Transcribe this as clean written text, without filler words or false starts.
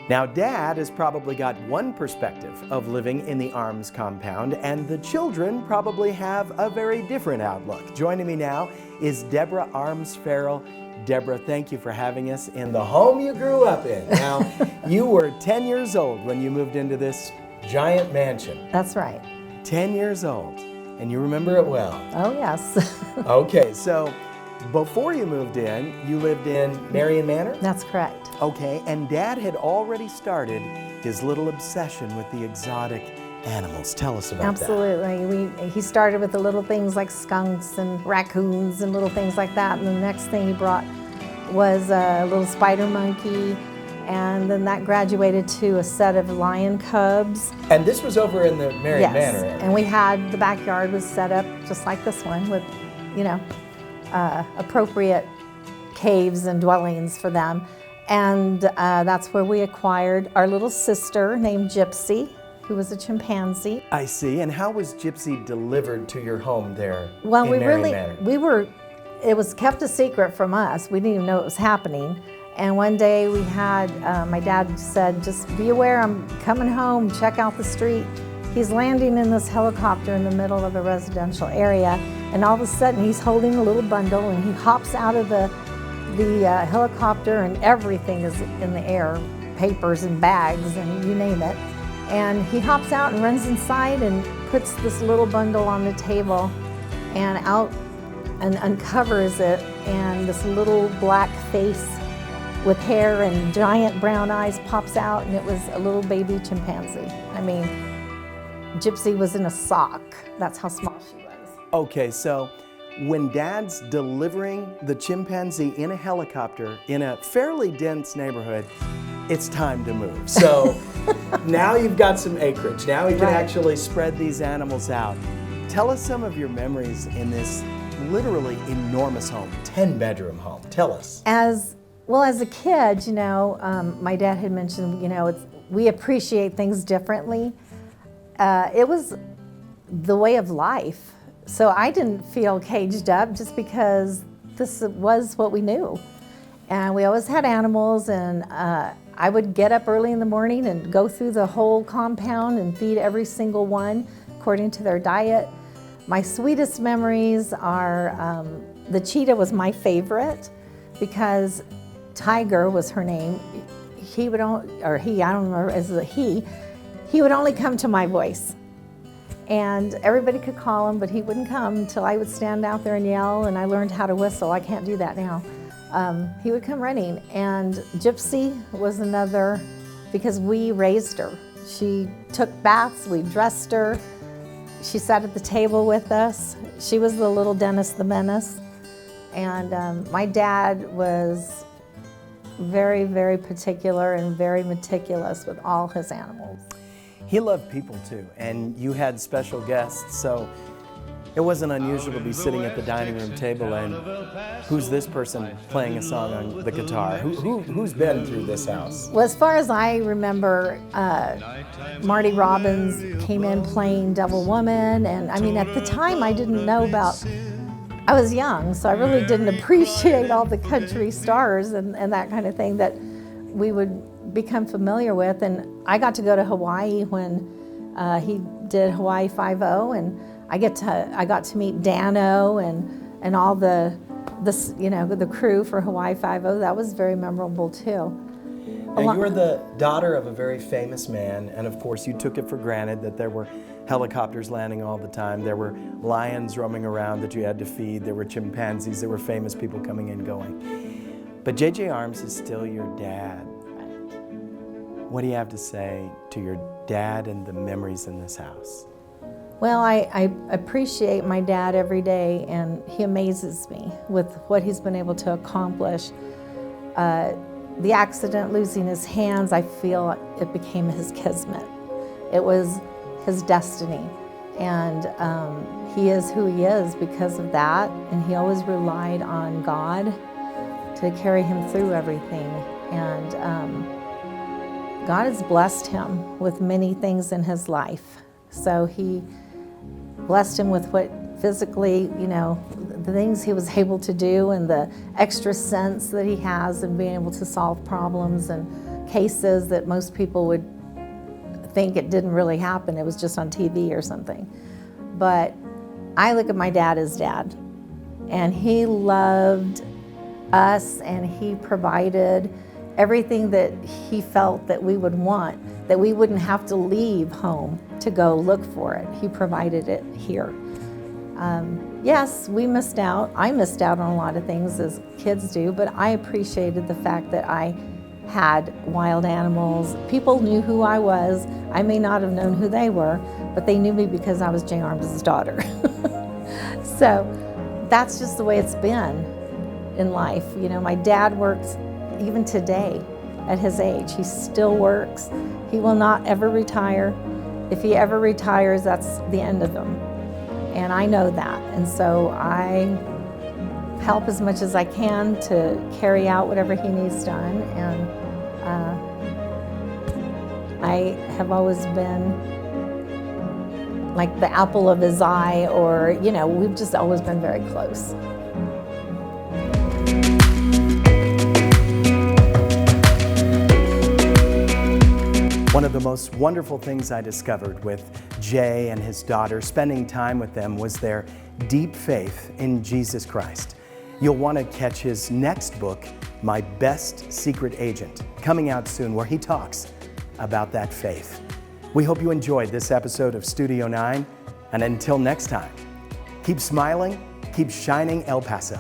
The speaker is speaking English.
Now, Dad has probably got one perspective of living in the Arms compound, and the children probably have a very different outlook. Joining me now is Deborah Arms Farrell. Deborah, thank you for having us in the home you grew up in. Now, you were 10 years old when you moved into this giant mansion. That's right. 10 years old, and you remember it well. Oh, yes. Okay, so before you moved in, you lived in Marion Manor? That's correct. Okay, and Dad had already started his little obsession with the exotic animals. Tell us about Absolutely. He started with the little things like skunks and raccoons and little things like that, and the next thing he brought was a little spider monkey, and then that graduated to a set of lion cubs. And this was over in the Marion Manor area. And we had, the backyard was set up just like this one with, appropriate caves and dwellings for them. And that's where we acquired our little sister named Gypsy, who was a chimpanzee. I see. And how was Gypsy delivered to your home there in Marion Manor? It was kept a secret from us. We didn't even know it was happening. And one day we had, my dad said, just be aware, I'm coming home, check out the street. He's landing in this helicopter in the middle of a residential area, and all of a sudden he's holding a little bundle, and he hops out of the helicopter, and everything is in the air, papers and bags and you name it. And he hops out and runs inside and puts this little bundle on the table and out and uncovers it, and this little black face with hair and giant brown eyes pops out, and it was a little baby chimpanzee. I mean, Gypsy was in a sock. That's how small she was. Okay, so when Dad's delivering the chimpanzee in a helicopter in a fairly dense neighborhood, it's time to move. So now you've got some acreage. Now you can actually spread these animals out. Tell us some of your memories in this literally enormous home, 10-bedroom home. Tell us. As a kid, my dad had mentioned, we appreciate things differently. It was the way of life. So I didn't feel caged up just because this was what we knew. And we always had animals, and I would get up early in the morning and go through the whole compound and feed every single one according to their diet. My sweetest memories are, the cheetah was my favorite because Tiger was her name. He would only, or he, I don't remember, as a he would only come to my voice. And everybody could call him, but he wouldn't come until I would stand out there and yell, and I learned how to whistle. I can't do that now. He would come running. And Gypsy was another, because we raised her. She took baths, we dressed her. She sat at the table with us. She was the little Dennis the Menace. And my dad was very, very particular and very meticulous with all his animals. He loved people too, and you had special guests, so it wasn't unusual to be sitting at the dining room table and who's this person playing a song on the guitar? Who's been through this house? Well, as far as I remember, Marty Robbins came in playing Devil Woman, and I mean, at the time I didn't know about, I was young, so I really didn't appreciate all the country stars and that kind of thing that we would become familiar with. And I got to go to Hawaii when he did Hawaii 5-0, and I got to meet Dano and all the crew for Hawaii 5-0. That was very memorable too. Now, you were the daughter of a very famous man, and of course you took it for granted that there were helicopters landing all the time. There were lions roaming around that you had to feed. There were chimpanzees. There were famous people coming and going. But J.J. Arms is still your dad. What do you have to say to your dad and the memories in this house? Well, I appreciate my dad every day, and he amazes me with what he's been able to accomplish. The accident, losing his hands, I feel it became his kismet. It was his destiny, and he is who he is because of that, and he always relied on God to carry him through everything. And God has blessed him with many things in his life. So he blessed him with what physically, the things he was able to do and the extra sense that he has in being able to solve problems and cases that most people would think it didn't really happen. It was just on TV or something. But I look at my dad as dad, and he loved us, and he provided everything that he felt that we would want, that we wouldn't have to leave home to go look for it. He provided it here. Yes, we missed out. I missed out on a lot of things as kids do, but I appreciated the fact that I had wild animals. People knew who I was. I may not have known who they were, but they knew me because I was Jay Arms's daughter. So that's just the way it's been in life. You know, my dad works even today at his age. He still works. He will not ever retire. If he ever retires, that's the end of him. And I know that. And so I help as much as I can to carry out whatever he needs done. And I have always been like the apple of his eye, or, you know, we've just always been very close. One of the most wonderful things I discovered with Jay and his daughter, spending time with them, was their deep faith in Jesus Christ. You'll want to catch his next book, My Best Secret Agent, coming out soon, where he talks about that faith. We hope you enjoyed this episode of Studio 9, and until next time, keep smiling, keep shining El Paso.